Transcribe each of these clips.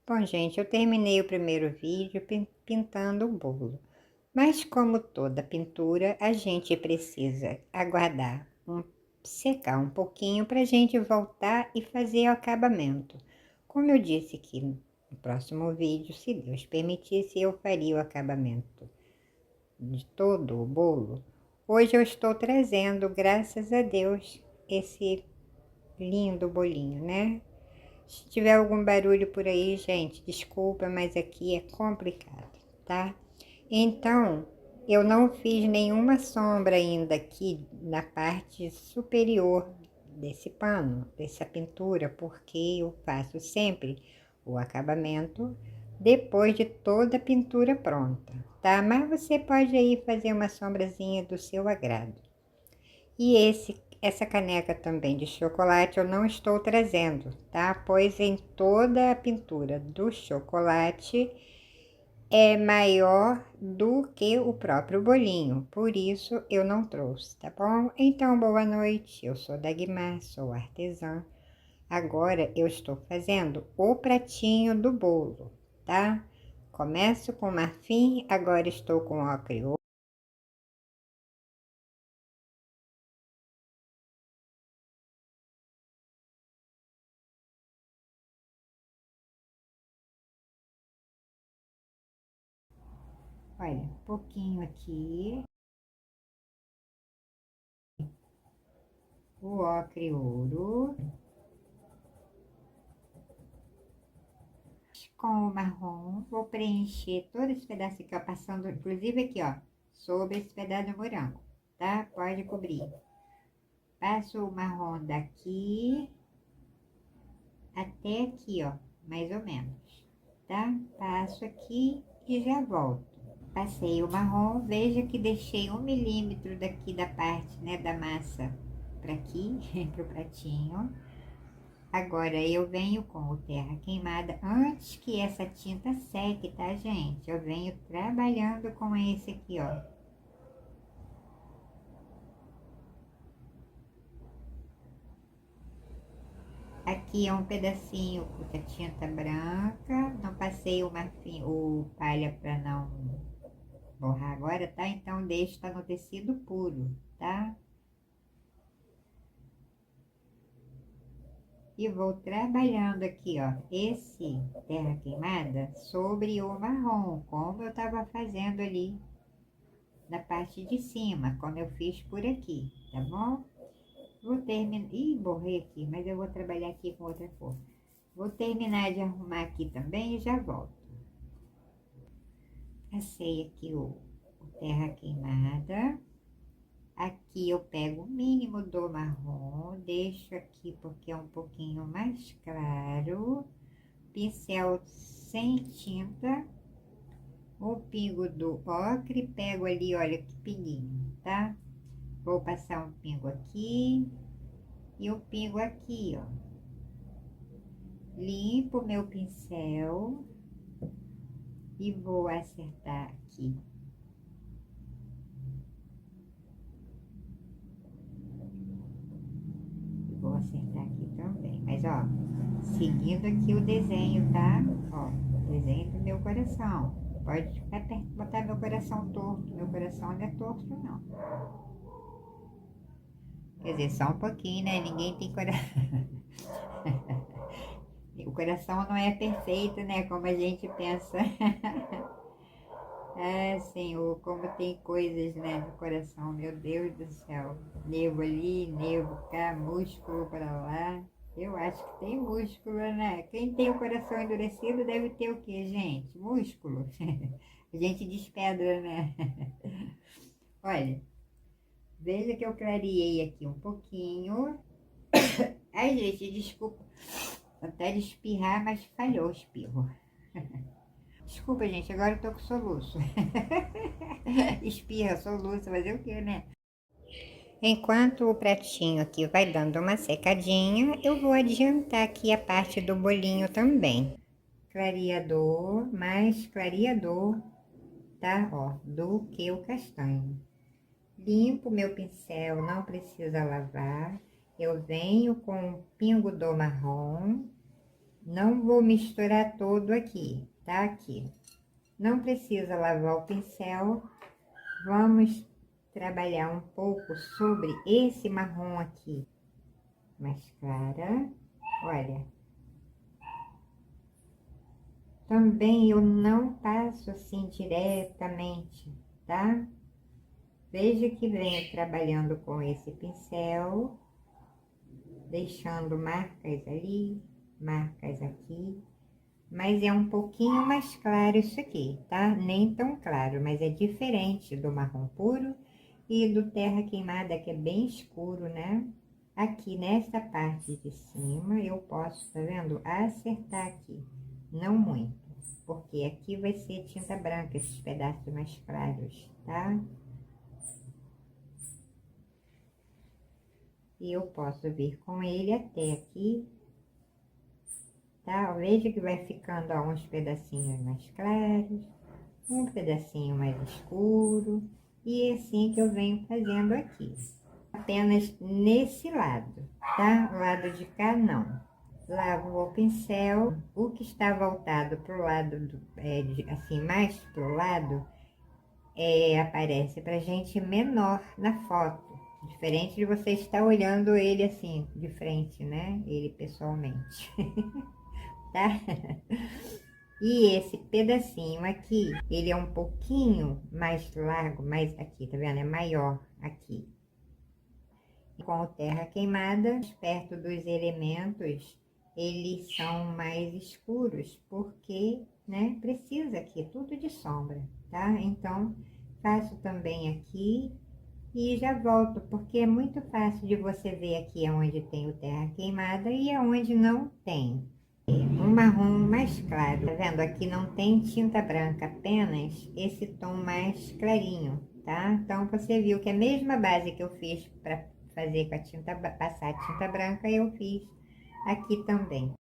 Bom, gente, eu terminei o primeiro vídeo pintando o bolo. Mas como toda pintura, a gente precisa aguardar secar um pouquinho para a gente voltar e fazer o acabamento. Como eu disse que no próximo vídeo, se Deus permitisse, eu faria o acabamento de todo o bolo. Hoje eu estou trazendo, graças a Deus, esse lindo bolinho, né? Se tiver algum barulho por aí, gente, desculpa, mas aqui é complicado, tá? Então, eu não fiz nenhuma sombra ainda aqui na parte superior desse pano, dessa pintura, porque eu faço sempre o acabamento depois de toda a pintura pronta, tá? Mas você pode aí fazer uma sombrazinha do seu agrado. E essa caneca também de chocolate eu não estou trazendo, tá? Pois em toda a pintura do chocolate é maior do que o próprio bolinho, por isso eu não trouxe, tá bom? Então, boa noite, eu sou Dagmar, sou artesã. Agora eu estou fazendo o pratinho do bolo, tá? Começo com marfim, agora estou com ocre. Olha, um pouquinho aqui, o ocre ouro, com o marrom, vou preencher todo esse pedaço aqui, ó, passando, inclusive aqui, ó, sobre esse pedaço do morango, tá? Pode cobrir. Passo o marrom daqui até aqui, ó, mais ou menos, tá? Passo aqui e já volto. Passei o marrom, veja que deixei 1 milímetro daqui da parte, né, da massa para aqui, pro pratinho. Agora eu venho com o terra queimada antes que essa tinta seque, tá, gente? Eu venho trabalhando com esse aqui, ó. Aqui é um pedacinho da tinta branca, não passei o marfim, o palha para não borrar agora, tá? Então deixa tá no tecido puro, tá? E vou trabalhando aqui, ó, esse terra queimada sobre o marrom, como eu tava fazendo ali na parte de cima, como eu fiz por aqui, tá bom? Vou terminar, ih, borrei aqui, mas eu vou trabalhar aqui com outra cor. Vou terminar de arrumar aqui também e já volto. Passei aqui o terra queimada. Aqui eu pego o mínimo do marrom, deixo aqui porque é um pouquinho mais claro. Pincel sem tinta, o pingo do ocre, pego ali, olha que pinguinho, tá? Vou passar um pingo aqui e um pingo aqui, ó. Limpo meu pincel e vou acertar aqui. Vou acertar aqui também, mas ó, seguindo aqui o desenho, tá? Ó, desenho do meu coração. Pode botar meu coração torto, meu coração não é torto, não. Quer dizer, só um pouquinho, né? Ninguém tem coração. O coração não é perfeito, né? Como a gente pensa. É, Senhor, como tem coisas, né, no coração, meu Deus do céu. Nervo ali, nervo cá, músculo para lá. Eu acho que tem músculo, né? Quem tem o coração endurecido deve ter o quê, gente? Músculo. A gente despedra, né? Olha, veja que eu clareei aqui um pouquinho. Ai, gente, desculpa. Até de espirrar, mas falhou o espirro. Desculpa, gente, agora eu tô com soluço. Espirra, soluço, fazer o quê, né? Enquanto o pratinho aqui vai dando uma secadinha, eu vou adiantar aqui a parte do bolinho também. Clareador, mais clareador, tá? Ó, do que o castanho. Limpo meu pincel, não precisa lavar. Eu venho com o pingo do marrom, Não vou misturar todo aqui, tá? Aqui. Não precisa lavar o pincel. Vamos trabalhar um pouco sobre esse marrom aqui. Mais clara. Olha. Também eu não passo assim diretamente, tá? Veja que venho trabalhando com esse pincel, deixando marcas ali, marcas aqui, mas é um pouquinho mais claro isso aqui, tá? Nem tão claro, mas é diferente do marrom puro e do terra queimada, que é bem escuro, né? Aqui nessa parte de cima eu posso, tá vendo? Acertar aqui, não muito, porque aqui vai ser tinta branca, esses pedaços mais claros, tá? E eu posso vir com ele até aqui, tá? Veja que vai ficando ó, uns pedacinhos mais claros, um pedacinho mais escuro, e é assim que eu venho fazendo aqui. Apenas nesse lado, tá? O lado de cá não. Lavo o pincel, o que está voltado pro lado, assim, mais pro lado, aparece pra gente menor na foto. Diferente de você estar olhando ele assim, de frente, né? Ele pessoalmente, tá? E esse pedacinho aqui, ele é um pouquinho mais largo, mais aqui, tá vendo? É maior aqui. Com o terra queimada, perto dos elementos, eles são mais escuros, porque, né, precisa aqui tudo de sombra, tá? Então, faço também aqui e já volto, porque é muito fácil de você ver aqui onde tem o terra queimada e aonde não tem. Um marrom mais claro, tá vendo? Aqui não tem tinta branca, apenas esse tom mais clarinho, tá? Então, você viu que a mesma base que eu fiz para fazer com a tinta, passar a tinta branca, eu fiz aqui também.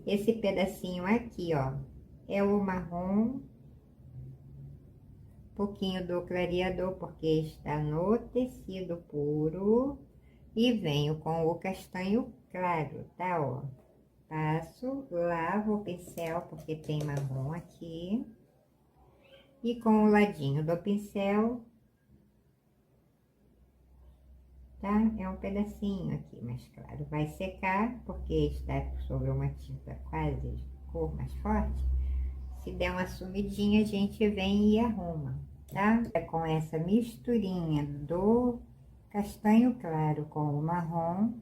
Esse pedacinho aqui, ó, é o marrom, pouquinho do clareador, porque está no tecido puro, e venho com o castanho claro, tá, ó. Passo, lavo o pincel, porque tem marrom aqui. E com o ladinho do pincel, tá? É um pedacinho aqui mais claro. Vai secar, porque está sobre uma tinta quase cor mais forte. Se der uma sumidinha, a gente vem e arruma, tá? Com essa misturinha do castanho claro com o marrom,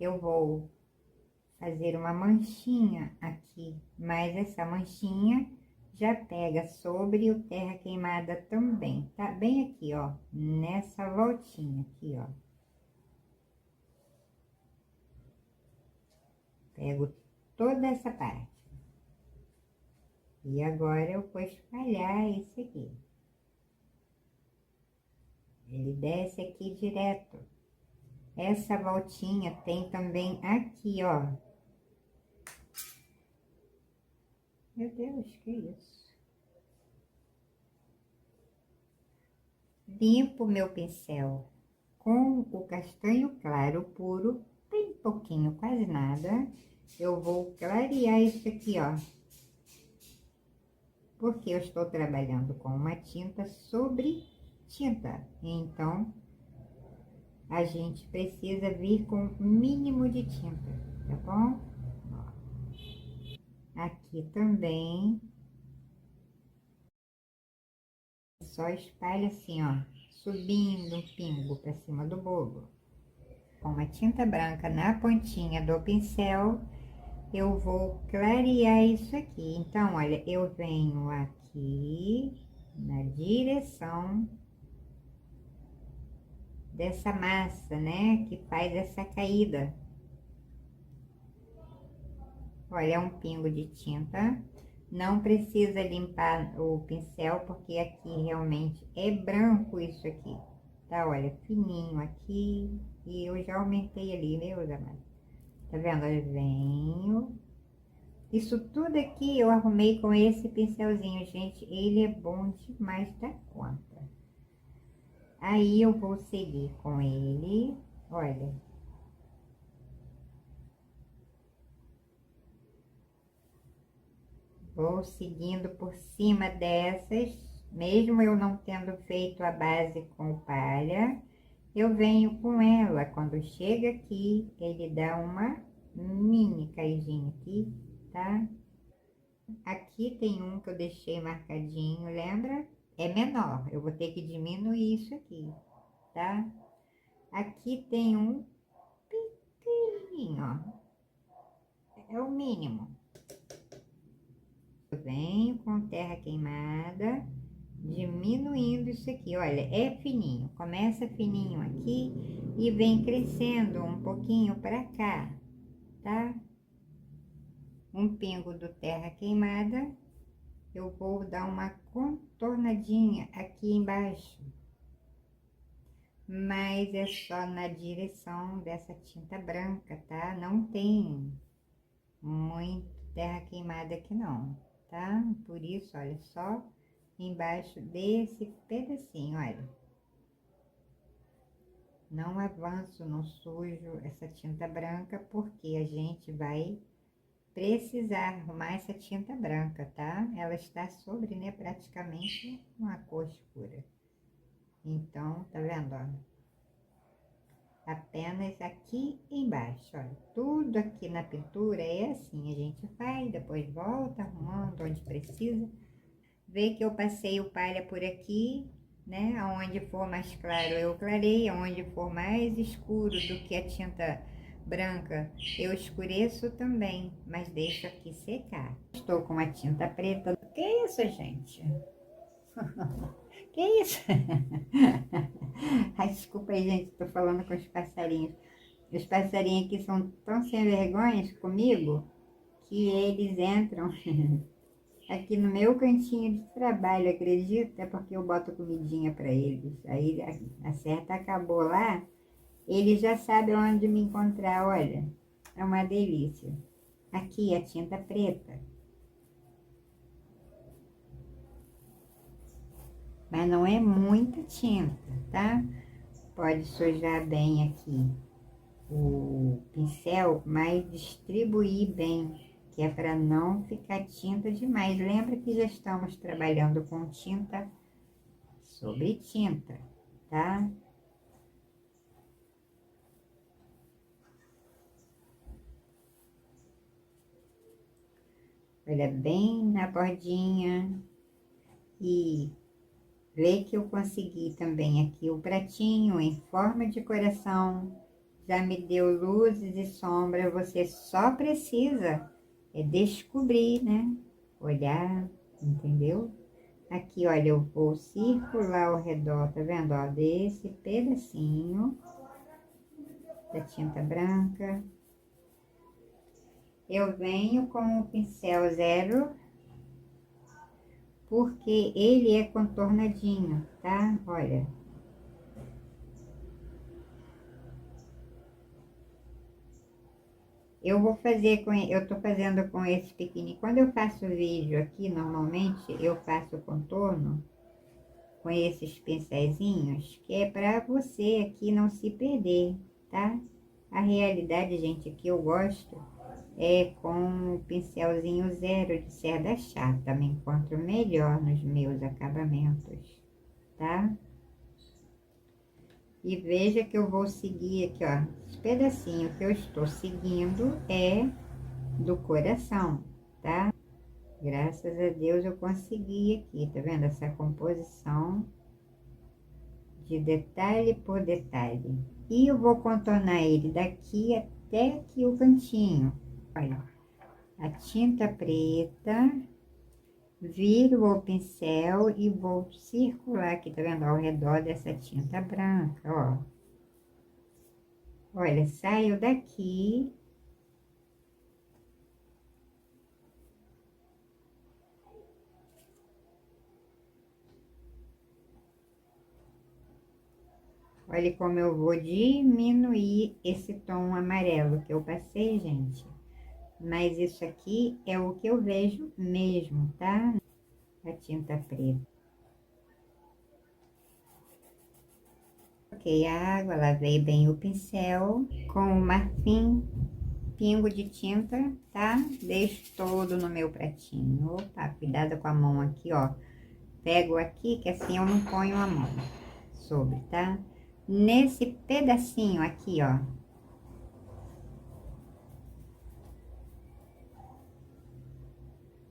eu vou fazer uma manchinha aqui, mas essa manchinha já pega sobre o terra queimada também, tá? Bem aqui, ó, nessa voltinha aqui, ó. Pego toda essa parte. E agora eu vou espalhar esse aqui. Ele desce aqui direto. Essa voltinha tem também aqui, ó. Meu Deus, que isso? Limpo meu pincel com o castanho claro puro, bem pouquinho, quase nada. Eu vou clarear isso aqui, ó. Porque eu estou trabalhando com uma tinta sobre tinta. Então, a gente precisa vir com o mínimo de tinta, tá bom? Ó. Aqui também. Só espalha assim, ó, subindo um pingo para cima do bolo. Com uma tinta branca na pontinha do pincel, eu vou clarear isso aqui. Então, olha, eu venho aqui na direção dessa massa, né, que faz essa caída. Olha, é um pingo de tinta. Não precisa limpar o pincel, porque aqui realmente é branco isso aqui, tá? Olha, fininho aqui, e eu já aumentei ali, meus amados. Tá vendo? Eu venho. Isso tudo aqui eu arrumei com esse pincelzinho, gente. Ele é bom demais da conta. Aí eu vou seguir com ele, olha. Vou seguindo por cima dessas, mesmo eu não tendo feito a base com palha, eu venho com ela. Quando chega aqui, ele dá uma mini caidinha aqui, tá? Aqui tem um que eu deixei marcadinho, lembra? É menor, eu vou ter que diminuir isso aqui, tá? Aqui tem um pequenininho, ó, é o mínimo. Eu venho com terra queimada, diminuindo isso aqui, olha, é fininho. Começa fininho aqui e vem crescendo um pouquinho para cá, tá? Um pingo do terra queimada, eu vou dar uma contornadinha aqui embaixo, mas é só na direção dessa tinta branca, tá? Não tem muito terra queimada aqui não, tá? Por isso, olha, só embaixo desse pedacinho, olha. Não avanço, não sujo essa tinta branca, porque a gente vai precisar arrumar essa tinta branca, tá? Ela está sobre, né, praticamente uma cor escura. Então, tá vendo, ó? Apenas aqui embaixo, olha. Tudo aqui na pintura é assim, a gente faz, depois volta arrumando onde precisa. Vê que eu passei o palha por aqui, né? Aonde for mais claro eu clarei, aonde for mais escuro do que a tinta branca eu escureço também, mas deixo aqui secar. Estou com a tinta preta. Que isso, gente? Que isso? Ai, desculpa aí, gente, tô falando com os passarinhos. Os passarinhos aqui são tão sem vergonhas comigo que eles entram aqui no meu cantinho de trabalho, acredita? É porque eu boto comidinha para eles. Aí a certa acabou lá, ele já sabe onde me encontrar, olha. É uma delícia. Aqui a tinta preta. Mas não é muita tinta, tá? Pode sujar bem aqui o pincel, mas distribuir bem, que é para não ficar tinta demais. Lembra que já estamos trabalhando com tinta sobre tinta, tá? Olha bem na bordinha e vê que eu consegui também aqui o pratinho em forma de coração. Já me deu luzes e sombra, você só precisa descobrir, né? Olhar, entendeu? Aqui, olha, eu vou circular ao redor, tá vendo? Ó, desse pedacinho da tinta branca. Eu venho com o pincel zero, porque ele é contornadinho, tá? Olha. Eu vou fazer com, eu tô fazendo com esse pequenininho. Quando eu faço vídeo aqui, normalmente eu faço contorno com esses pincelzinhos, que é para você aqui não se perder, tá? A realidade, gente, que eu gosto é com o pincelzinho zero de cerda chata, me encontro melhor nos meus acabamentos, tá? E veja que eu vou seguir aqui, ó, esse pedacinho que eu estou seguindo é do coração, tá? Graças a Deus eu consegui aqui, tá vendo? Essa composição de detalhe por detalhe. E eu vou contornar ele daqui até aqui o cantinho. Olha, a tinta preta, viro o pincel e vou circular aqui, tá vendo? Ao redor dessa tinta branca, ó. Olha, saio daqui. Olha como eu vou diminuir esse tom amarelo que eu passei, gente. Mas isso aqui é o que eu vejo mesmo, tá? A tinta preta. Coloquei a água, lavei bem o pincel com o marfim pingo de tinta, tá? Deixo todo no meu pratinho. Opa, cuidado com a mão aqui, ó. Pego aqui, que assim eu não ponho a mão sobre, tá? Nesse pedacinho aqui, ó.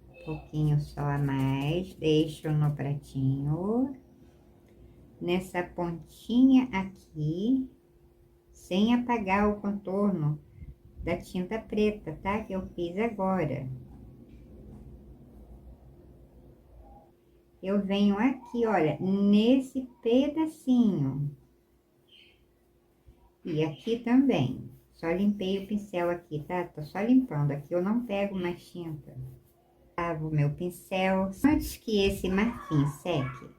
Um pouquinho só a mais, deixo no pratinho. Nessa pontinha aqui, sem apagar o contorno da tinta preta, tá? Que eu fiz agora. Eu venho aqui, olha, nesse pedacinho. E aqui também. Só limpei o pincel aqui, tá? Tô só limpando aqui, eu não pego mais tinta. Lavo meu pincel. Antes que esse marfim seque,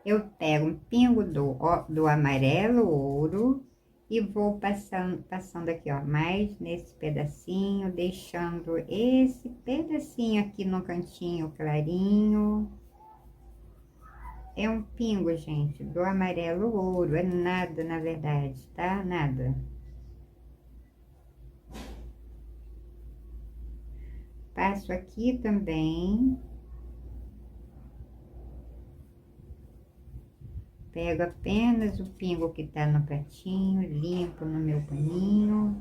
eu pego um pingo do amarelo ouro e vou passando aqui, ó, mais nesse pedacinho, deixando esse pedacinho aqui no cantinho clarinho. É um pingo, gente, do amarelo ouro, é nada, na verdade, tá? Nada. Passo aqui também. Pego apenas o pingo que tá no pratinho, limpo no meu paninho.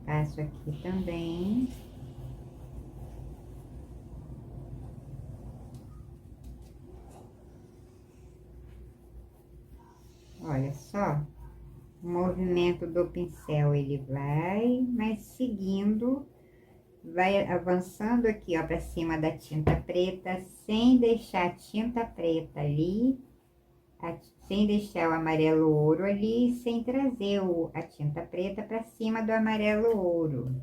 Passo aqui também. Olha só, o movimento do pincel, ele vai, mas seguindo, vai avançando aqui, ó, pra cima da tinta preta, sem deixar a tinta preta ali, sem deixar o amarelo ouro ali, sem trazer a tinta preta pra cima do amarelo ouro.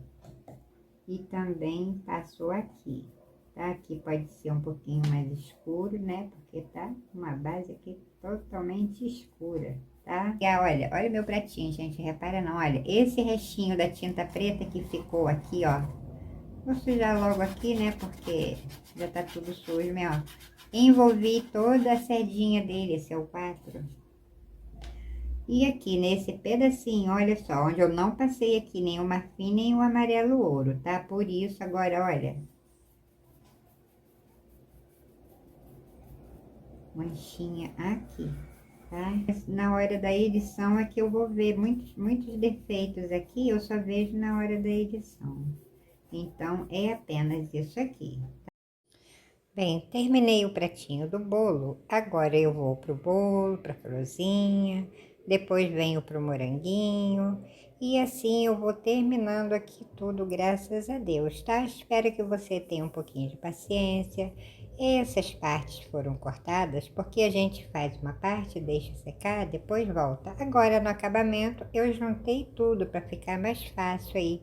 E também passou aqui, tá? Aqui pode ser um pouquinho mais escuro, né? Porque tá uma base aqui totalmente escura, tá? E olha meu pratinho, gente, repara não, olha, esse restinho da tinta preta que ficou aqui, ó. Vou sujar logo aqui, né? Porque já tá tudo sujo mesmo, ó. Envolvi toda a cerdinha dele, esse é o 4. E aqui nesse pedacinho, olha só, onde eu não passei aqui nem o marfim, nem o amarelo ouro, tá? Por isso, agora, olha. Manchinha aqui, tá? Na hora da edição é que eu vou ver muitos defeitos aqui, eu só vejo na hora da edição. Então, é apenas isso aqui. Bem, terminei o pratinho do bolo, agora eu vou pro bolo, pra florzinha, depois venho pro moranguinho, e assim eu vou terminando aqui tudo, graças a Deus, tá? Espero que você tenha um pouquinho de paciência. Essas partes foram cortadas porque a gente faz uma parte, deixa secar, depois volta. Agora no acabamento eu juntei tudo para ficar mais fácil aí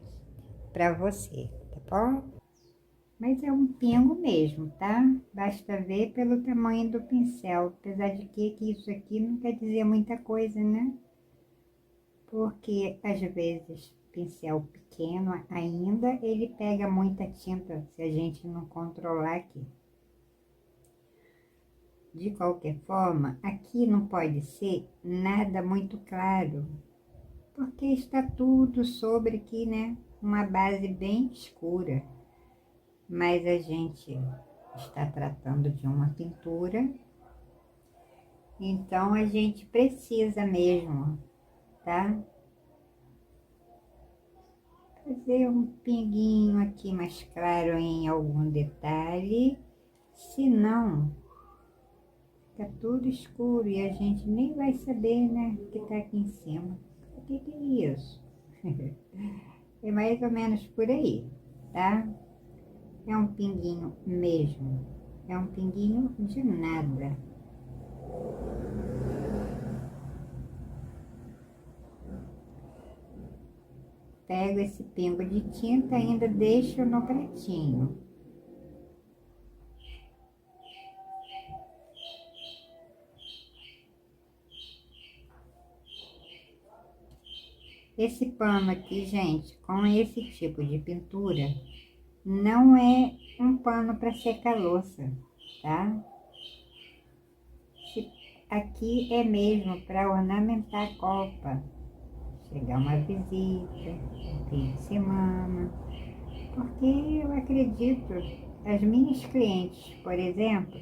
para você, tá bom? Mas é um pingo mesmo, tá? Basta ver pelo tamanho do pincel. Apesar de que isso aqui não quer dizer muita coisa, né? Porque às vezes pincel pequeno ainda ele pega muita tinta se a gente não controlar aqui. De qualquer forma, aqui não pode ser nada muito claro, porque está tudo sobre aqui, né? Uma base bem escura. Mas a gente está tratando de uma pintura, então a gente precisa mesmo, tá? Fazer um pinguinho aqui mais claro em algum detalhe, senão fica tudo escuro e a gente nem vai saber, né, o que tá aqui em cima. O que que é isso? É mais ou menos por aí, tá? É um pinguinho mesmo, é um pinguinho de nada. Pego esse pingo de tinta e ainda deixo no pratinho. Esse pano aqui, gente, com esse tipo de pintura, não é um pano para secar louça, tá? Aqui é mesmo para ornamentar a copa. chegar uma visita, um fim de semana, porque eu acredito, as minhas clientes, por exemplo,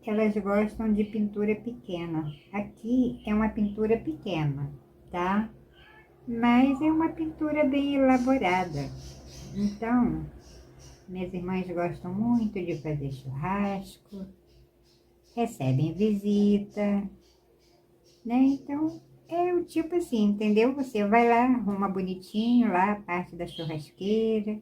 elas gostam de pintura pequena. Aqui é uma pintura pequena, tá? Mas é uma pintura bem elaborada. Então, minhas irmãs gostam muito de fazer churrasco, recebem visita, né? Então, é o tipo assim, entendeu? Você vai lá, arruma bonitinho lá a parte da churrasqueira,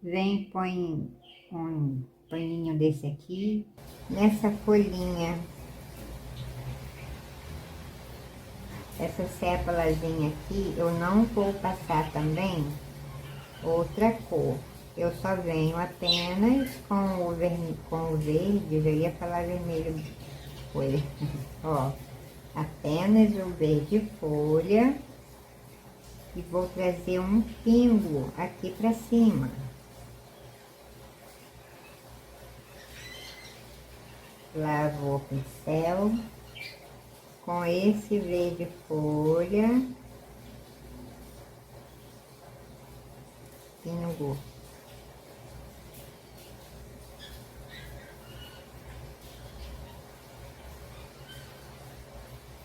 vem, põe um paninho desse aqui, nessa folhinha, essa sépalazinha aqui, eu não vou passar também outra cor. Eu só venho apenas com o verde, eu já ia falar vermelho, foi, ó, apenas o verde folha e vou trazer um pingo aqui pra cima. Lavo o pincel com esse verde folha, pingo.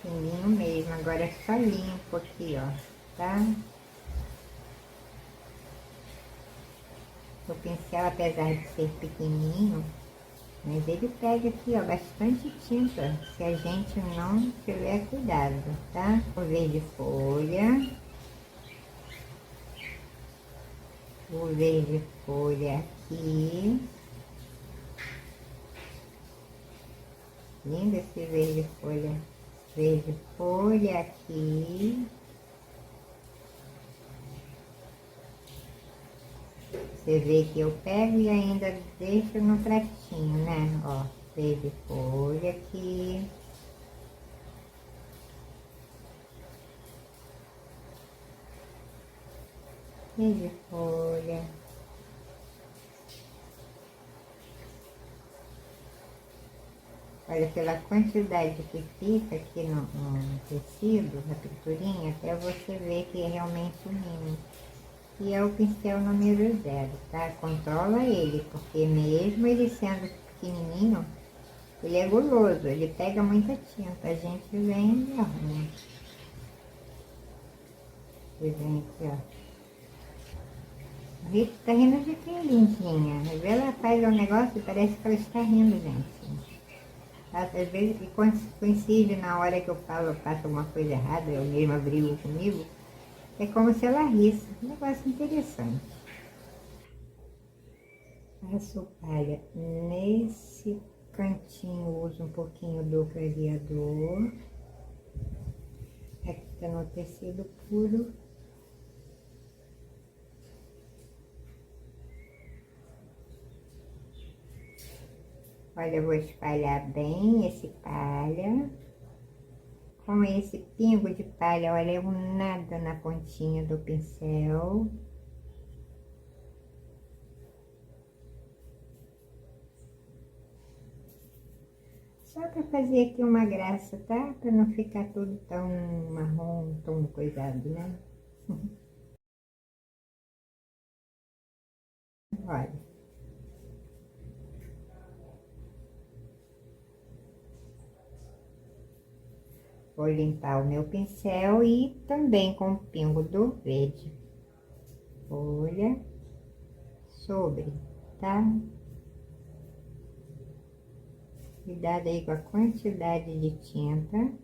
Fininho mesmo, agora é só limpo aqui, ó, tá? O pincel, apesar de ser pequenininho, mas ele pega aqui, ó, bastante tinta, se a gente não tiver cuidado, tá? O verde folha. O verde folha aqui. Lindo esse verde folha. Verde folha aqui. Você vê que eu pego e ainda deixo no pratinho, né? Ó, verde folha aqui. Verde folha. Olha, pela quantidade que fica aqui no tecido, na pinturinha, até você ver que é realmente o mínimo. E é o pincel número 0, tá? Controla ele, porque mesmo ele sendo pequenininho, ele é guloso, ele pega muita tinta. A gente vem e arruma. Vem aqui, ó. A Rita tá rindo de que é lindinha. Às vezes ela faz um negócio e parece que ela está rindo, gente. Às vezes coincide na hora que eu falo, eu faço alguma coisa errada, eu mesma brigo comigo. É como se ela risse. Um negócio interessante. Passo palha nesse cantinho, uso um pouquinho do clareador. Aqui tá no tecido puro. Olha, eu vou espalhar bem esse palha. Com esse pingo de palha, olha, eu nada na pontinha do pincel. Só para fazer aqui uma graça, tá? Para não ficar tudo tão marrom, tão coisado, né? Olha. Vou limpar o meu pincel e também com o pingo do verde folha sobre, tá? Cuidado aí com a quantidade de tinta.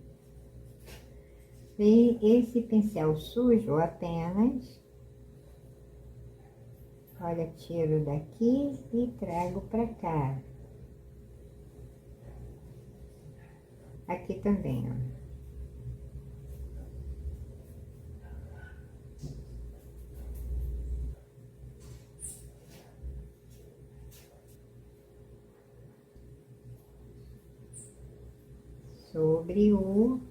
E esse pincel sujo apenas, olha, tiro daqui e trago pra cá. Aqui também, ó. Sobre o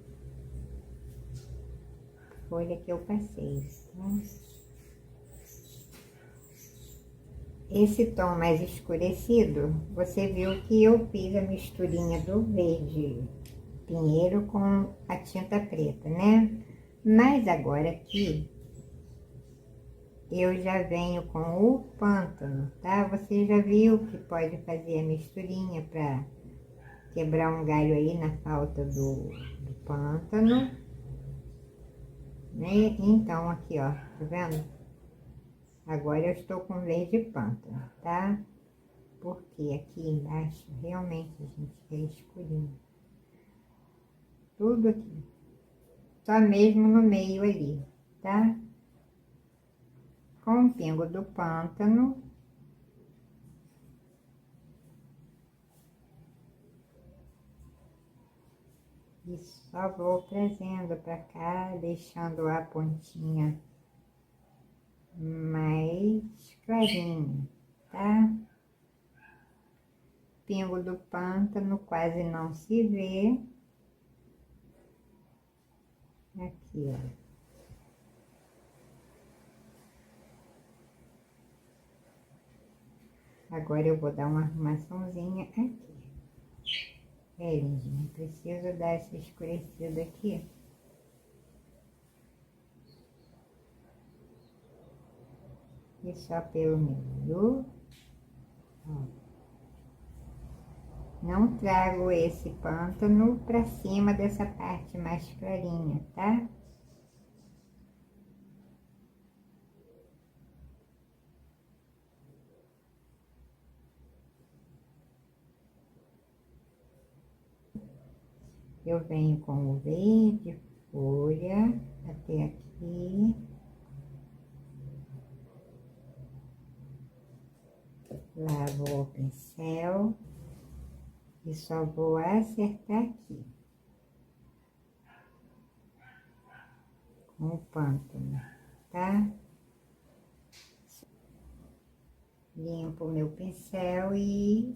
folha que eu passei, tá? Esse tom mais escurecido, você viu que eu fiz a misturinha do verde pinheiro com a tinta preta, né? Mas agora aqui, eu já venho com o pântano, tá? Você já viu que pode fazer a misturinha para quebrar um galho aí na falta do pântano, né? Então, aqui, ó, tá vendo? Agora eu estou com verde pântano, tá? Porque aqui embaixo, realmente, a gente quer escurinho. Tudo aqui. Só mesmo no meio ali, tá? Com o pingo do pântano. E só vou trazendo pra cá, deixando a pontinha mais clarinha, tá? Pingo do pântano quase não se vê. Aqui, ó. Agora eu vou dar uma arrumaçãozinha aqui. É, lindinha, preciso dar essa escurecida aqui. E só pelo meio. Ó. Não trago esse pântano pra cima dessa parte mais clarinha, tá? Eu venho com o verde, folha, até aqui. Lavo o pincel e só vou acertar aqui. Com o pântano, tá? Limpo o meu pincel e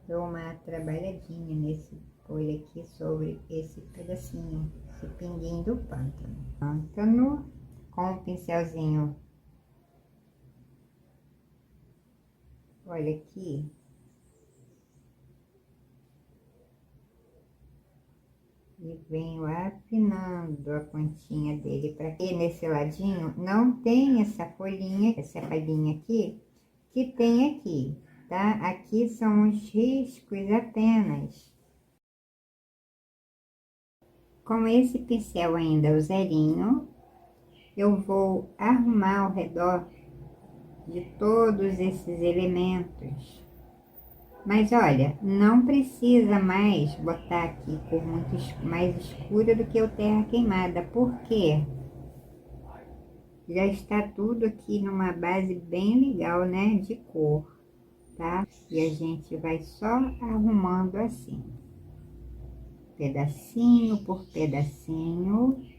dou uma trabalhadinha nesse folha aqui sobre esse pedacinho, esse pinguinho do pântano. Pântano com o pincelzinho. Olha aqui. E venho afinando a pontinha dele para que nesse ladinho não tem essa folhinha, essa palhinha aqui, que tem aqui, tá? Aqui são os riscos apenas. Com esse pincel ainda, o zerinho, eu vou arrumar ao redor de todos esses elementos. Mas olha, não precisa mais botar aqui cor muito mais escura do que o terra queimada, porque já está tudo aqui numa base bem legal, né, de cor, tá? E a gente vai só arrumando assim, pedacinho por pedacinho.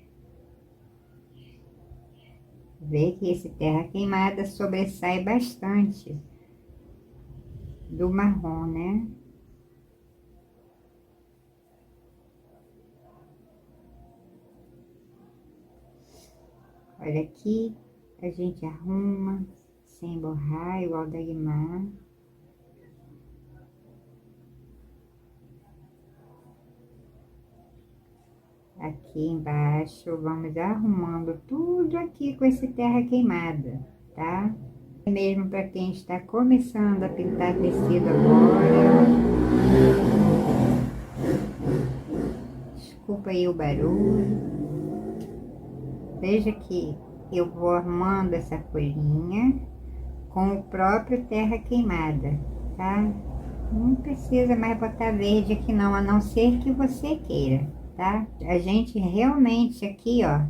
Vê que esse terra queimada sobressai bastante do marrom, né? Olha aqui, a gente arruma sem borrar, igual da Guimar. Aqui embaixo, vamos arrumando tudo aqui com esse terra queimada, tá? Mesmo para quem está começando a pintar tecido agora. Desculpa aí o barulho. Veja que eu vou arrumando essa folhinha com o próprio terra queimada, tá? Não precisa mais botar verde aqui não, a não ser que você queira, tá? A gente realmente aqui, ó,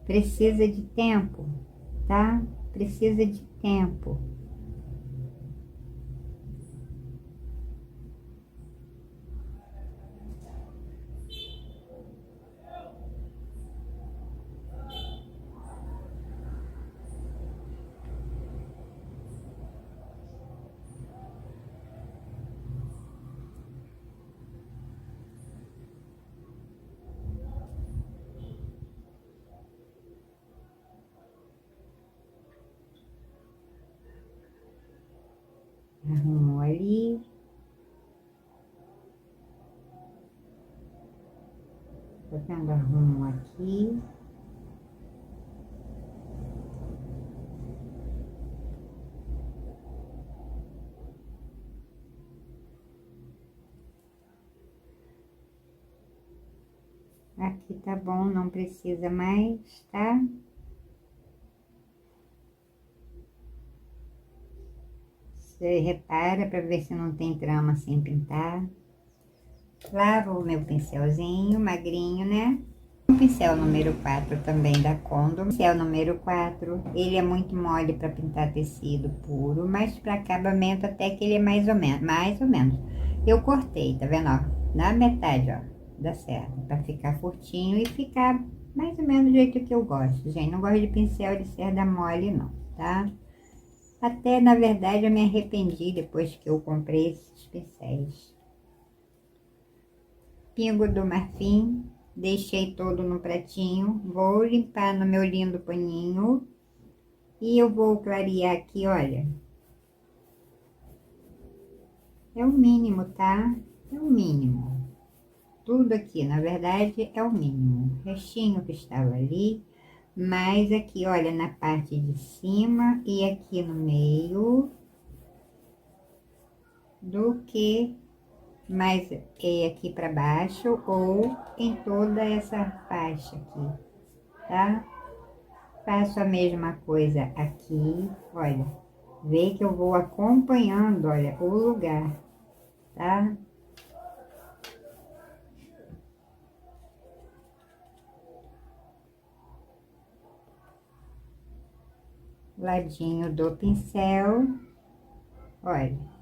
precisa de tempo, tá? Precisa de tempo. Arrumo ali. Vou vendo? Arrumo aqui. Aqui tá bom, não precisa mais, tá? Você repara para ver se não tem trama sem pintar. Lavo o meu pincelzinho, magrinho, né? O pincel número 4 também da Condor. Pincel número 4, ele é muito mole para pintar tecido puro, mas para acabamento até que ele é mais ou menos, Eu cortei, tá vendo, ó? Na metade, ó, dá certo, para ficar curtinho e ficar mais ou menos do jeito que eu gosto, gente. Não gosto de pincel de cerda mole, não, tá? Até, na verdade, eu me arrependi depois que eu comprei esses pincéis. Pingo do marfim, deixei todo no pratinho. Vou limpar no meu lindo paninho. E eu vou clarear aqui, olha. É o mínimo, tá? É o mínimo. Tudo aqui, na verdade, é o mínimo. O restinho que estava ali. Mas aqui, olha, na parte de cima e aqui no meio. Do que mais é aqui para baixo ou em toda essa faixa aqui, tá? Faço a mesma coisa aqui, olha, vê que eu vou acompanhando, olha, o lugar, tá? Ladinho do pincel, olha,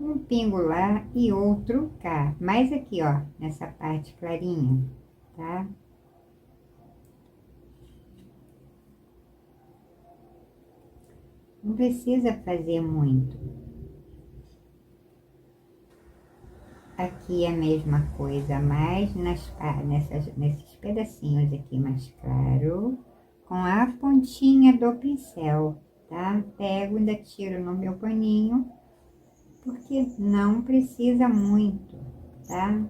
um pingo lá e outro cá, mais aqui, ó, nessa parte clarinha, tá? Não precisa fazer muito. Aqui é a mesma coisa, mais nesses pedacinhos aqui mais claro, com a pontinha do pincel, tá? Pego e ainda tiro no meu paninho, porque não precisa muito, tá?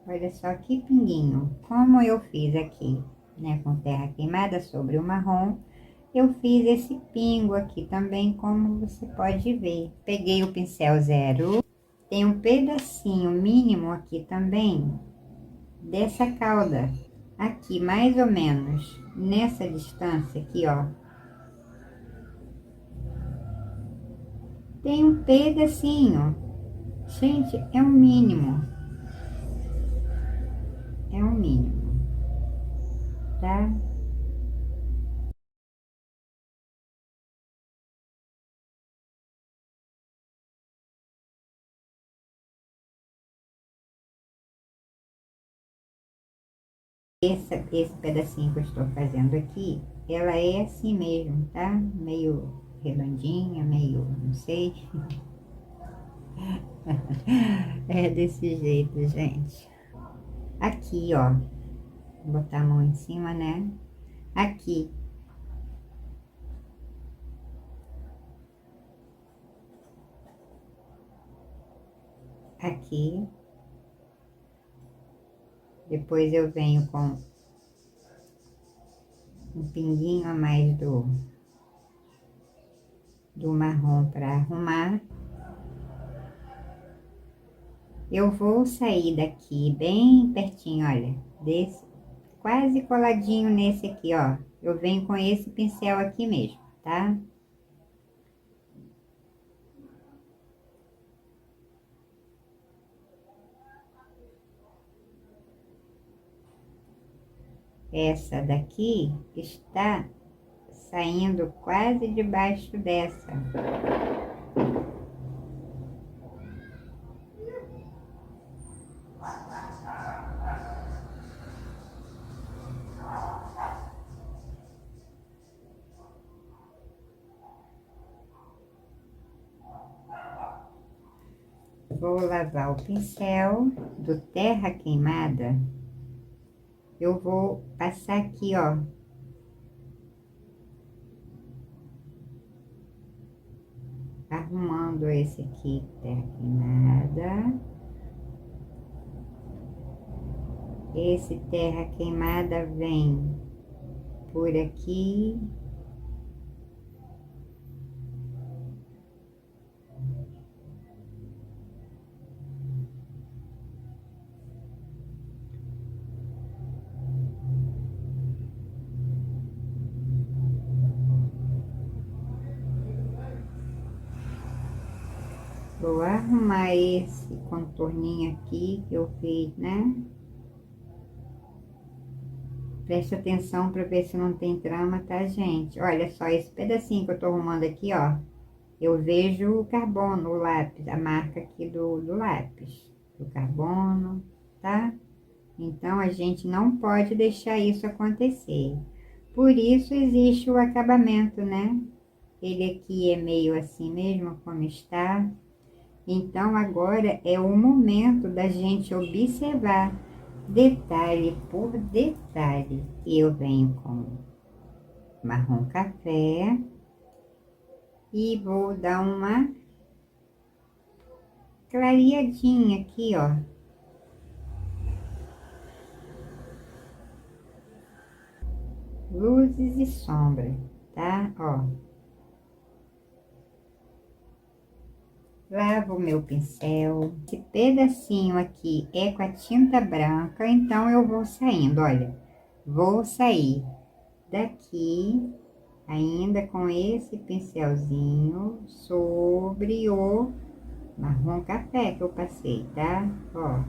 Olha só que pinguinho, como eu fiz aqui, né, com terra queimada sobre o marrom, eu fiz esse pingo aqui também, como você pode ver. Peguei o pincel zero. Tem um pedacinho mínimo aqui também dessa cauda. Aqui, mais ou menos, nessa distância aqui, ó. Tem um pedacinho. Gente, é o mínimo. É o mínimo, tá? Esse pedacinho que eu estou fazendo aqui, ela é assim mesmo, tá? Meio redondinha, meio, não sei. É desse jeito, gente. Aqui, ó. Vou botar a mão em cima, né? Aqui, aqui. Depois eu venho com um pinguinho a mais do marrom para arrumar. Eu vou sair daqui bem pertinho, olha, desse, quase coladinho nesse aqui, ó. Eu venho com esse pincel aqui mesmo, tá? Essa daqui está saindo quase debaixo dessa. Vou lavar o pincel do terra queimada. Eu vou passar aqui, ó, arrumando esse aqui, terra queimada. Esse terra queimada vem por aqui. Vou arrumar esse contorninho aqui que eu fiz, né? Preste atenção para ver se não tem trama, tá, gente? Olha só, esse pedacinho que eu tô arrumando aqui, ó. Eu vejo o carbono, o lápis, a marca aqui do lápis. Do carbono, tá? Então, a gente não pode deixar isso acontecer. Por isso existe o acabamento, né? Ele aqui é meio assim mesmo, como está. Então, agora é o momento da gente observar detalhe por detalhe. Eu venho com marrom café e vou dar uma clareadinha aqui, ó. Luzes e sombras, tá? Ó. Lavo o meu pincel. Esse pedacinho aqui é com a tinta branca, então eu vou saindo, olha. Vou sair daqui, ainda com esse pincelzinho, sobre o marrom café que eu passei, tá? Ó.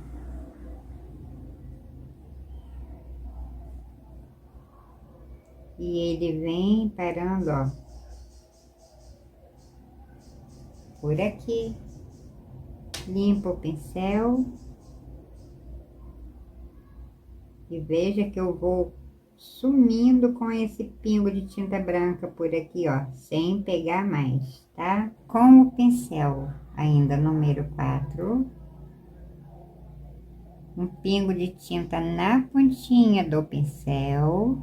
E ele vem parando, ó. Por aqui. Limpo o pincel. E veja que eu vou sumindo com esse pingo de tinta branca por aqui, ó, sem pegar mais, tá? Com o pincel, ainda número 4, um pingo de tinta na pontinha do pincel,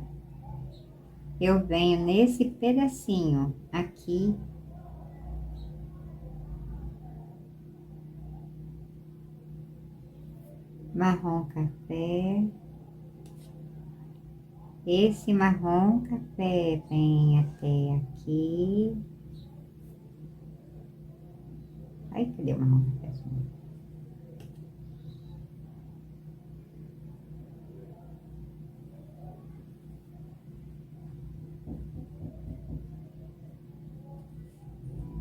eu venho nesse pedacinho aqui, marrom café. Esse marrom café vem até aqui. Aí, cadê o marrom café?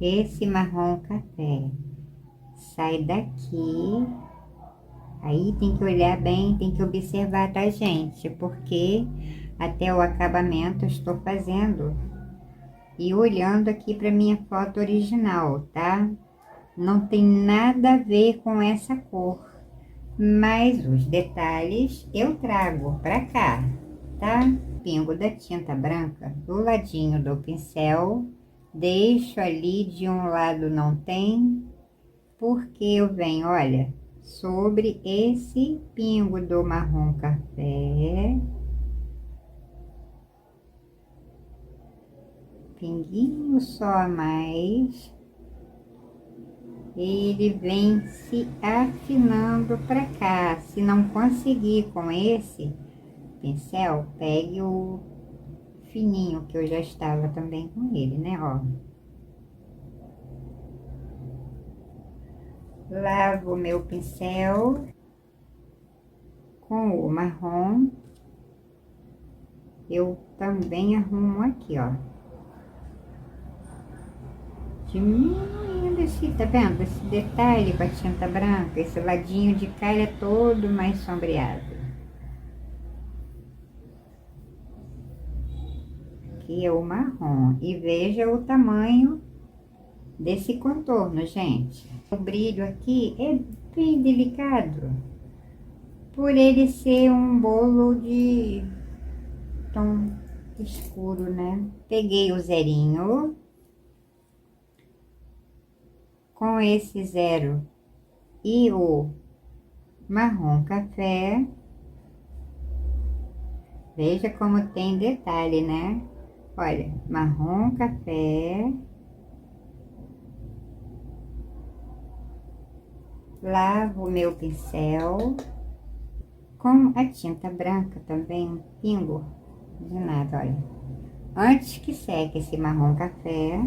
Esse marrom café sai daqui. Aí tem que olhar bem, tem que observar, tá, gente? Porque até o acabamento eu estou fazendo e olhando aqui para minha foto original, tá? Não tem nada a ver com essa cor, mas os detalhes eu trago para cá, tá? Pingo da tinta branca do ladinho do pincel, deixo ali de um lado não tem, porque eu venho, olha, sobre esse pingo do marrom café, pinguinho só a mais, ele vem se afinando para cá. Se não conseguir com esse pincel, pegue o fininho que eu já estava também com ele, né, ó. Lavo o meu pincel com o marrom, eu também arrumo aqui, ó. Diminuindo esse, tá vendo? Esse detalhe com a tinta branca, esse ladinho de cá é todo mais sombreado. Aqui é o marrom. E veja o tamanho desse contorno, gente. O brilho aqui é bem delicado, por ele ser um bolo de tom escuro, né? Peguei o zerinho, com esse zero e o marrom café. Veja como tem detalhe, né? Olha, marrom café. Lavo o meu pincel. Com a tinta branca também, um pingo de nada, olha. Antes que seque esse marrom café,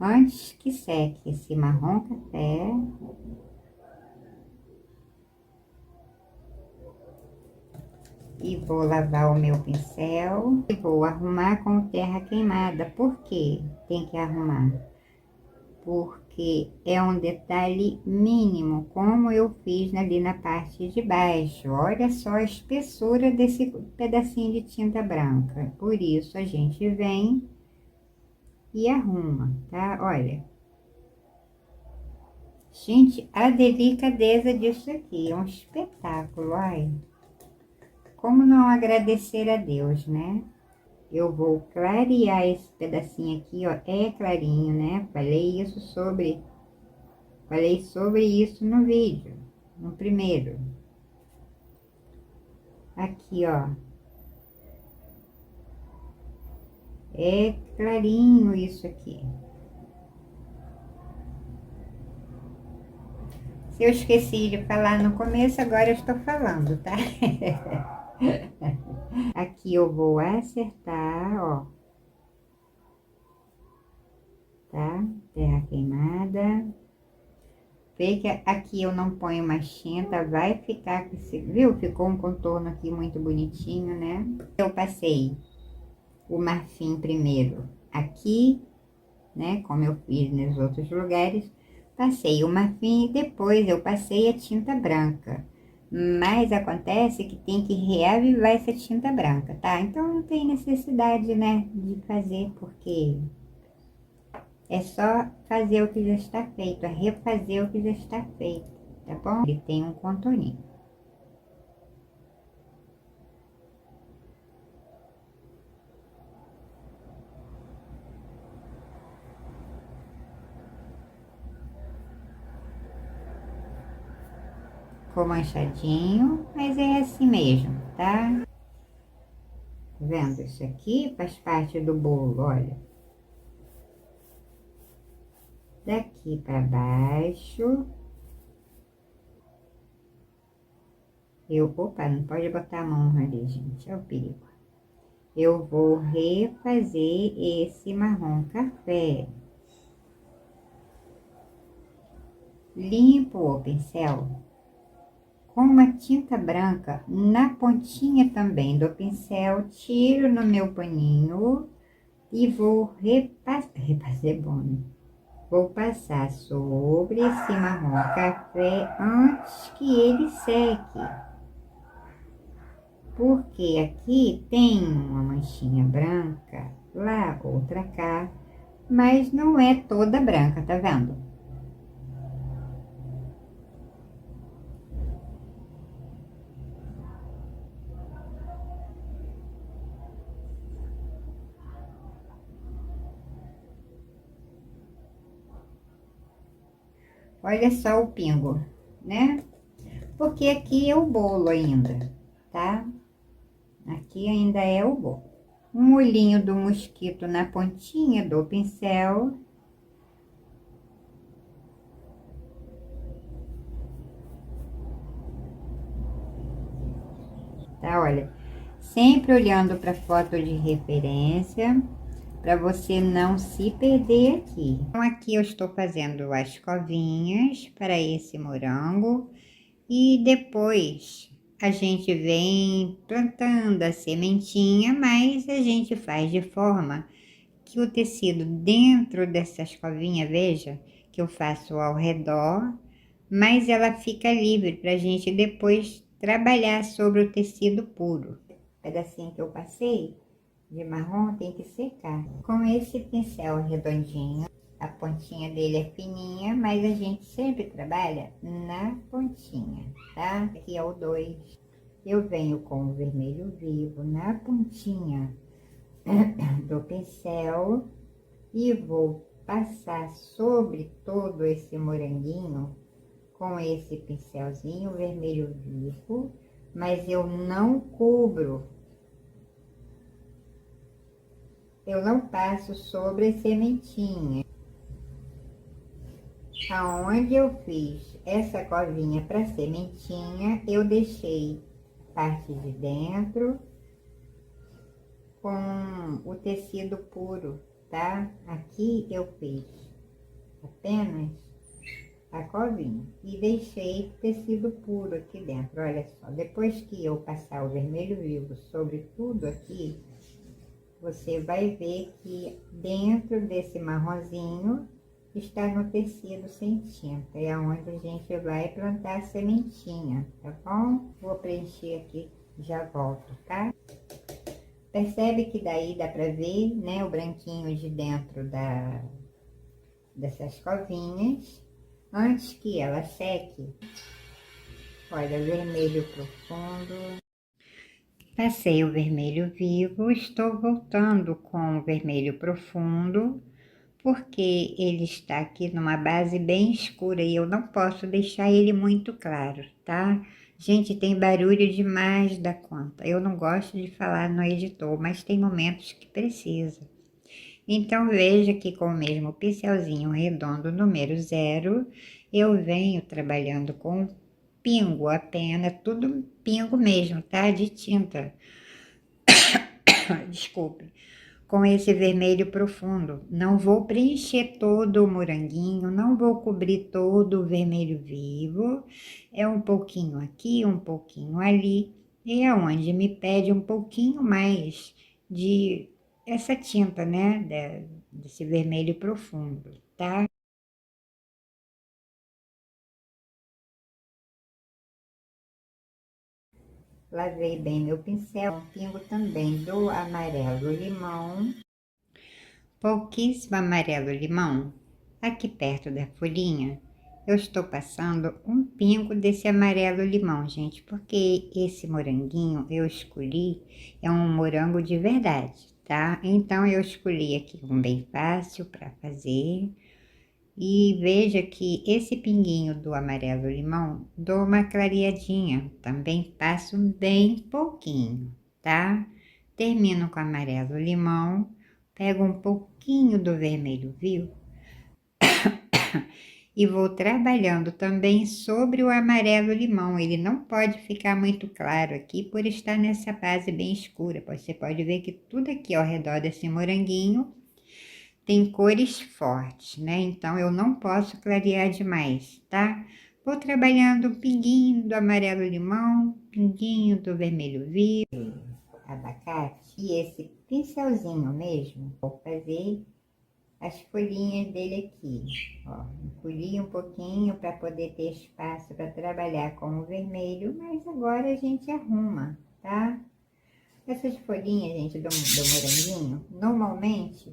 antes que seque esse marrom café, e vou lavar o meu pincel e vou arrumar com terra queimada. Por que tem que arrumar? Porque é um detalhe mínimo, como eu fiz ali na parte de baixo. Olha só a espessura desse pedacinho de tinta branca. Por isso a gente vem e arruma, tá? Olha. Gente, a delicadeza disso aqui é um espetáculo, ai. Como não agradecer a Deus, né? Eu vou clarear esse pedacinho aqui, ó, é clarinho, né? Falei sobre isso no vídeo, no primeiro. Aqui, ó, é clarinho isso aqui. Se eu esqueci de falar no começo, agora eu estou falando, tá? Aqui eu vou acertar, ó, tá? Terra queimada. Vê que aqui eu não ponho mais tinta, vai ficar com esse, viu? Ficou um contorno aqui muito bonitinho, né? Eu passei o marfim primeiro aqui, né? Como eu fiz nos outros lugares. Passei o marfim e depois eu passei a tinta branca. Mas acontece que tem que reavivar essa tinta branca, tá? Então não tem necessidade, né, de fazer, porque é só fazer o que já está feito, é refazer o que já está feito, tá bom? Ele tem um contorninho. Ficou manchadinho, mas é assim mesmo, tá? Vendo? Isso aqui faz parte do bolo, olha. Daqui para baixo. Opa, não pode botar a mão ali, gente, é o perigo. Eu vou refazer esse marrom café. Limpo o pincel com uma tinta branca na pontinha também do pincel, tiro no meu paninho e vou repassar bom, né? Vou passar sobre esse marrom café antes que ele seque. Porque aqui tem uma manchinha branca, lá outra cá, mas não é toda branca, tá vendo? Olha só o pingo, né? Porque aqui é o bolo ainda, tá? Aqui ainda é o bolo. Um olhinho do mosquito na pontinha do pincel. Tá, olha. Sempre olhando para a foto de referência, para você não se perder aqui. Então, aqui eu estou fazendo as covinhas para esse morango. E depois a gente vem plantando a sementinha, mas a gente faz de forma que o tecido dentro dessa escovinha, veja, que eu faço ao redor, mas ela fica livre para a gente depois trabalhar sobre o tecido puro. O pedacinho que eu passei de marrom tem que secar. Com esse pincel redondinho, a pontinha dele é fininha, mas a gente sempre trabalha na pontinha, tá? Aqui é o 2. Eu venho com o vermelho vivo na pontinha do pincel e vou passar sobre todo esse moranguinho com esse pincelzinho vermelho vivo, mas eu não cubro. Eu não passo sobre a sementinha. Aonde eu fiz essa covinha para sementinha, eu deixei parte de dentro com o tecido puro, tá? Aqui eu fiz apenas a covinha e deixei tecido puro aqui dentro. Olha só, depois que eu passar o vermelho vivo sobre tudo aqui, você vai ver que dentro desse marronzinho está no tecido sem tinta, é onde a gente vai plantar a sementinha, tá bom? Vou preencher aqui, já volto, tá? Percebe que daí dá pra ver, né, o branquinho de dentro dessas covinhas. Antes que ela seque, olha, vermelho profundo. Passei o vermelho vivo, estou voltando com o vermelho profundo, porque ele está aqui numa base bem escura e eu não posso deixar ele muito claro, tá? Gente, tem barulho demais da conta. Eu não gosto de falar no editor, mas tem momentos que precisa. Então, veja que com o mesmo pincelzinho redondo número 0, eu venho trabalhando com pingo apenas, tudo pingo mesmo, tá? De tinta. Desculpe. Com esse vermelho profundo. Não vou preencher todo o moranguinho, não vou cobrir todo o vermelho vivo. É um pouquinho aqui, um pouquinho ali. E é onde me pede um pouquinho mais de essa tinta, né? Desse vermelho profundo, tá? Lavei bem meu pincel, um pingo também do amarelo limão. Pouquíssimo amarelo limão. Aqui perto da folhinha, eu estou passando um pingo desse amarelo limão, gente, porque esse moranguinho eu escolhi, é um morango de verdade, tá? Então eu escolhi aqui um bem fácil para fazer. E veja que esse pinguinho do amarelo limão dou uma clareadinha, também passo bem pouquinho, tá? Termino com amarelo limão, pego um pouquinho do vermelho vivo e vou trabalhando também sobre o amarelo limão. Ele não pode ficar muito claro aqui por estar nessa base bem escura. Você pode ver que tudo aqui ao redor desse moranguinho tem cores fortes, né? Então, eu não posso clarear demais, tá? Vou trabalhando um pinguinho do amarelo limão, pinguinho do vermelho vivo, abacate. E esse pincelzinho mesmo, vou fazer as folhinhas dele aqui, ó. Encolhi um pouquinho para poder ter espaço para trabalhar com o vermelho, mas agora a gente arruma, tá? Essas folhinhas, gente, do moranguinho, normalmente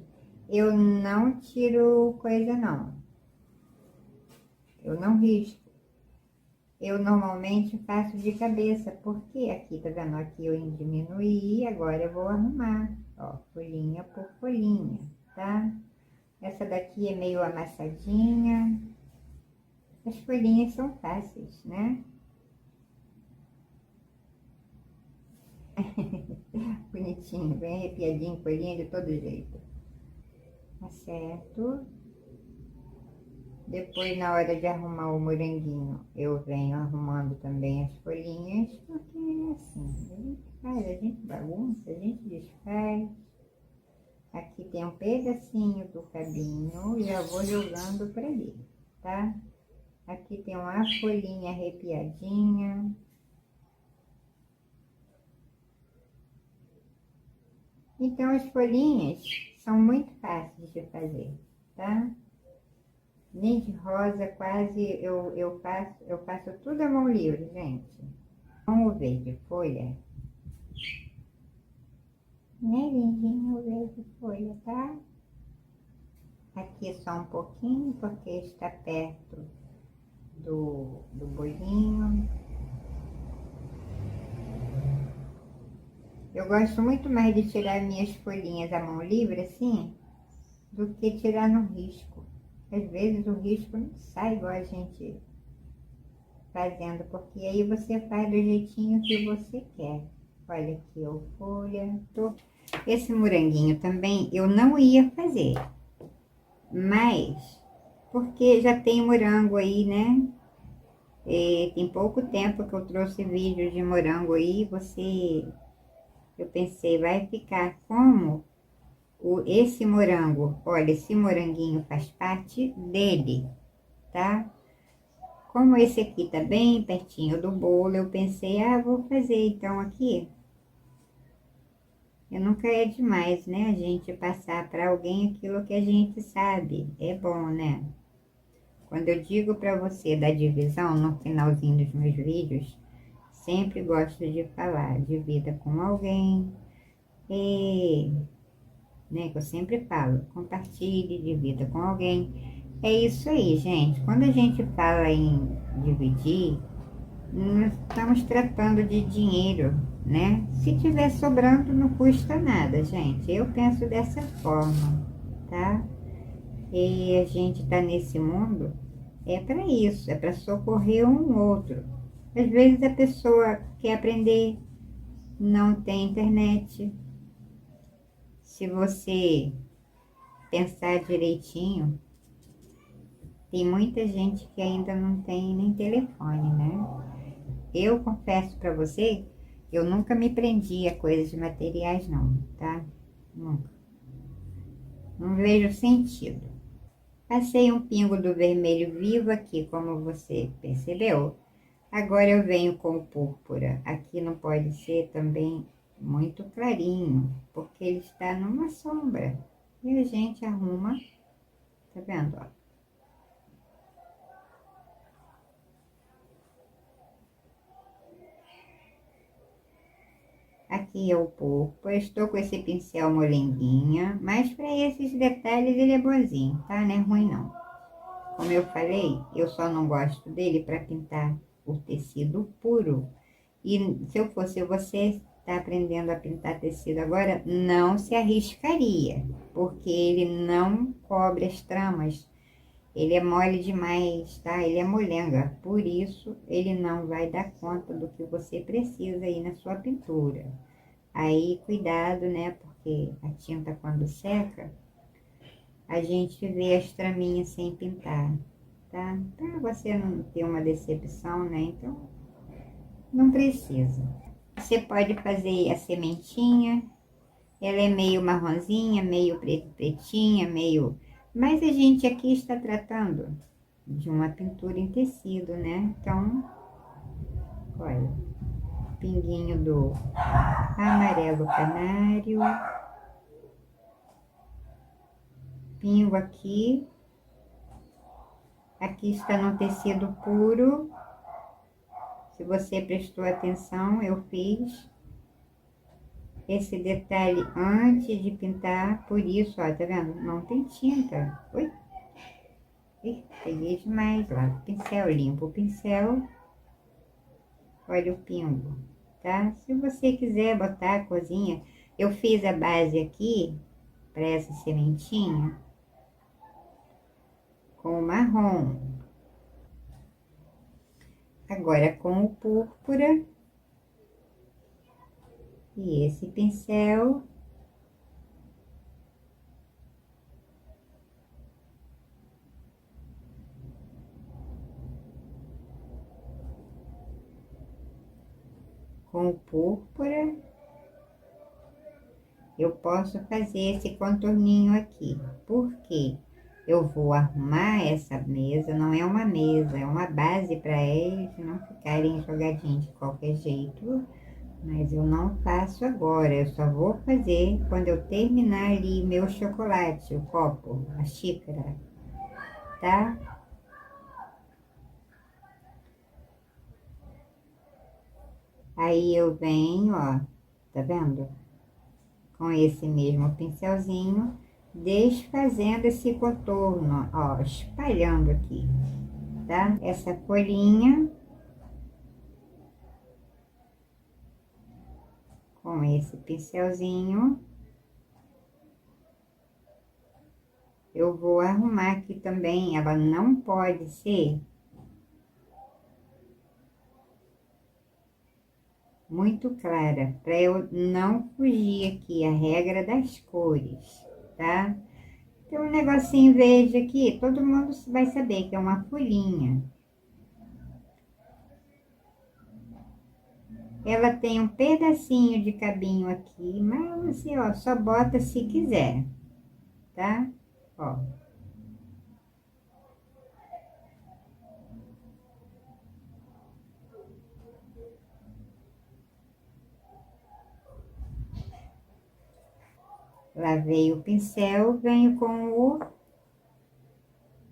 eu não tiro coisa não, eu não risco. Eu normalmente faço de cabeça, porque aqui, tá vendo? Aqui eu diminuí, agora eu vou arrumar, ó, folhinha por folhinha, tá? Essa daqui é meio amassadinha. As folhinhas são fáceis, né? Bonitinho, bem arrepiadinho, folhinha de todo jeito. Tá certo? Depois, na hora de arrumar o moranguinho, eu venho arrumando também as folhinhas, porque é assim, a gente faz, a gente bagunça, a gente desfaz. Aqui tem um pedacinho do cabinho e já vou jogando para ali, tá? Aqui tem uma folhinha arrepiadinha. Então, as folhinhas são muito fáceis de fazer, tá? Nem de rosa, quase eu faço tudo à mão livre, gente. Vamos ver de folha. Né, lindinho, o verde folha, tá? Aqui só um pouquinho, porque está perto do bolinho. Eu gosto muito mais de tirar minhas folhinhas à mão livre, assim, do que tirar no risco. Às vezes o risco não sai igual a gente fazendo, porque aí você faz do jeitinho que você quer. Olha aqui, ó, folha. Esse moranguinho também eu não ia fazer, mas porque já tem morango aí, né? E tem pouco tempo que eu trouxe vídeo de morango aí, eu pensei, vai ficar como esse morango. Olha, esse moranguinho faz parte dele, tá? Como esse aqui tá bem pertinho do bolo, eu pensei, vou fazer então aqui. E nunca é demais, né? A gente passar para alguém aquilo que a gente sabe. É bom, né? Quando eu digo para você da divisão no finalzinho dos meus vídeos, sempre gosto de falar de vida com alguém, e, né, que eu sempre falo, compartilhe de vida com alguém. É isso aí, gente. Quando a gente fala em dividir, não estamos tratando de dinheiro, né? Se tiver sobrando, não custa nada, gente. Eu penso dessa forma, tá? E a gente tá nesse mundo é para isso, é para socorrer um outro. Às vezes a pessoa quer aprender, não tem internet. Se você pensar direitinho, tem muita gente que ainda não tem nem telefone, né? Eu confesso para você, eu nunca me prendi a coisas materiais, não, tá? Nunca. Não vejo sentido. Passei um pingo do vermelho vivo aqui, como você percebeu. Agora eu venho com o púrpura. Aqui não pode ser também muito clarinho, porque ele está numa sombra. E a gente arruma, tá vendo, ó? Aqui é o púrpura, estou com esse pincel molenguinha, mas para esses detalhes ele é bonzinho, tá? Não é ruim não. Como eu falei, eu só não gosto dele para pintar o tecido puro. E se eu fosse você, está aprendendo a pintar tecido agora, não se arriscaria, porque ele não cobre as tramas. Ele é mole demais, tá? Ele é molenga, por isso ele não vai dar conta do que você precisa aí na sua pintura. Aí, cuidado, né? Porque a tinta quando seca, a gente vê as traminhas sem pintar, tá? Pra você não ter uma decepção, né? Então, não precisa. Você pode fazer a sementinha, ela é meio marronzinha, meio pretinha, meio... Mas a gente aqui está tratando de uma pintura em tecido, né? Então, olha, pinguinho do amarelo canário, pingo aqui, aqui está no tecido puro. Se você prestou atenção, eu fiz esse detalhe antes de pintar, por isso, ó, tá vendo? Não tem tinta. Oi? Ih, peguei demais lá. Pincel, limpo o pincel. Olha o pingo, tá? Se você quiser botar a cozinha, eu fiz a base aqui para essa sementinha com o marrom. Agora com o púrpura e esse pincel. Com o púrpura, eu posso fazer esse contorninho aqui. Por quê? Eu vou arrumar essa mesa, não é uma mesa, é uma base para eles não ficarem jogadinhos de qualquer jeito. Mas eu não faço agora, eu só vou fazer quando eu terminar ali meu chocolate, o copo, a xícara, tá? Aí eu venho, ó, tá vendo? Com esse mesmo pincelzinho, desfazendo esse contorno, ó, espalhando aqui, tá? Essa folhinha com esse pincelzinho, eu vou arrumar aqui também. Ela não pode ser muito clara, para eu não fugir aqui a regra das cores, tá? Tem um negocinho verde aqui, todo mundo vai saber que é uma folhinha. Ela tem um pedacinho de cabinho aqui, mas você, ó, só bota se quiser, tá? Ó. Lavei o pincel, venho com o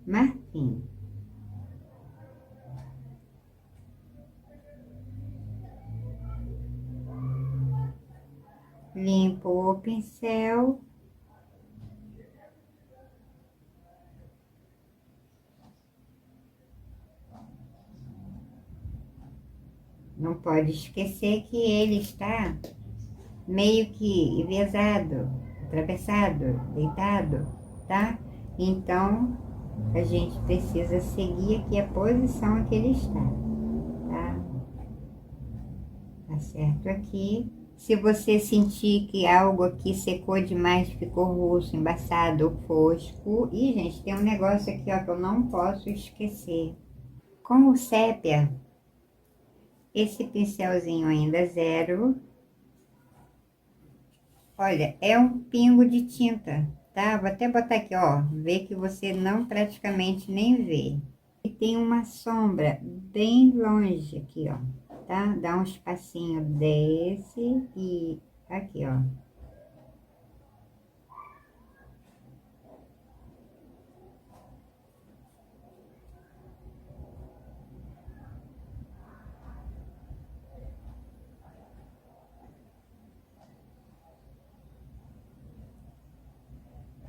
marfim. Limpo o pincel. Não pode esquecer que ele está meio que enviesado, atravessado, deitado, tá? Então, a gente precisa seguir aqui a posição que ele está, tá? Tá certo aqui. Se você sentir que algo aqui secou demais, ficou roxo, embaçado ou fosco. E, gente, tem um negócio aqui, ó, que eu não posso esquecer. Com o sépia, esse pincelzinho ainda zero, olha, é um pingo de tinta, tá? Vou até botar aqui, ó, ver que você não praticamente nem vê. E tem uma sombra bem longe aqui, ó, tá? Dá um espacinho desse e aqui, ó.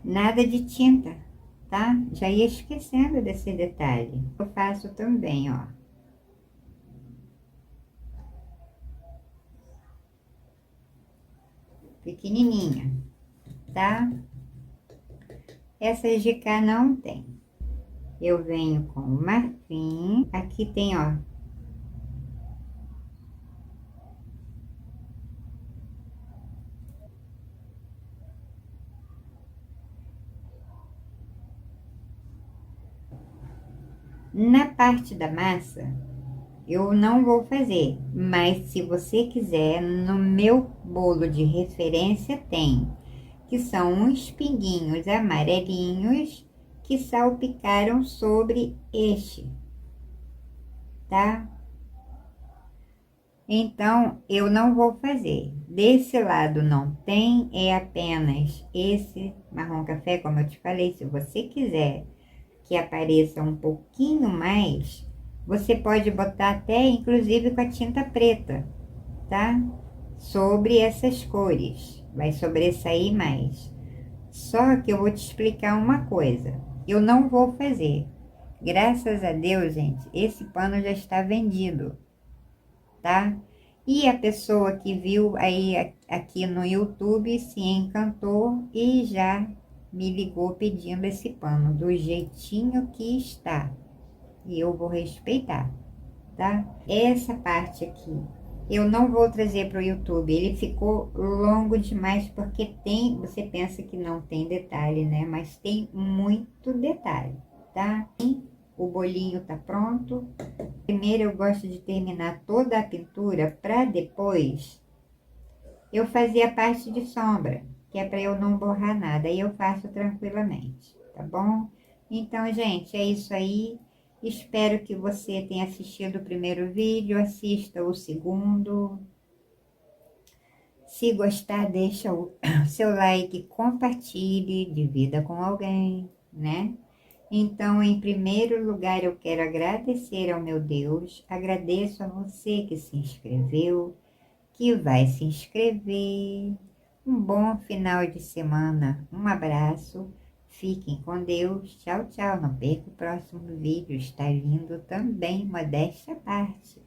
Nada de tinta, tá? Já ia esquecendo desse detalhe. Eu faço também, ó. Pequenininha, tá? Essas de cá não tem. Eu venho com o marfim. Aqui tem, ó. Na parte da massa, eu não vou fazer, mas se você quiser, no meu bolo de referência tem, que são uns pinguinhos amarelinhos que salpicaram sobre este, tá? Então, eu não vou fazer. Desse lado não tem, é apenas esse marrom café, como eu te falei. Se você quiser que apareça um pouquinho mais, você pode botar até, inclusive, com a tinta preta, tá? Sobre essas cores, vai sobressair mais. Só que eu vou te explicar uma coisa. Eu não vou fazer. Graças a Deus, gente, esse pano já está vendido, tá? E a pessoa que viu aí aqui no YouTube se encantou e já me ligou pedindo esse pano do jeitinho que está. E eu vou respeitar, tá? Essa parte aqui eu não vou trazer para o YouTube. Ele ficou longo demais porque tem, você pensa que não tem detalhe, né? Mas tem muito detalhe, tá? E o bolinho tá pronto. Primeiro eu gosto de terminar toda a pintura para depois eu fazer a parte de sombra, que é para eu não borrar nada. Aí eu faço tranquilamente, tá bom? Então, gente, é isso aí. Espero que você tenha assistido o primeiro vídeo, assista o segundo. Se gostar, deixa o seu like, compartilhe, divida com alguém, né? Então, em primeiro lugar, eu quero agradecer ao meu Deus, agradeço a você que se inscreveu, que vai se inscrever. Um bom final de semana, um abraço, fiquem com Deus, tchau, tchau. Não perca o próximo vídeo, está vindo também, modéstia à parte.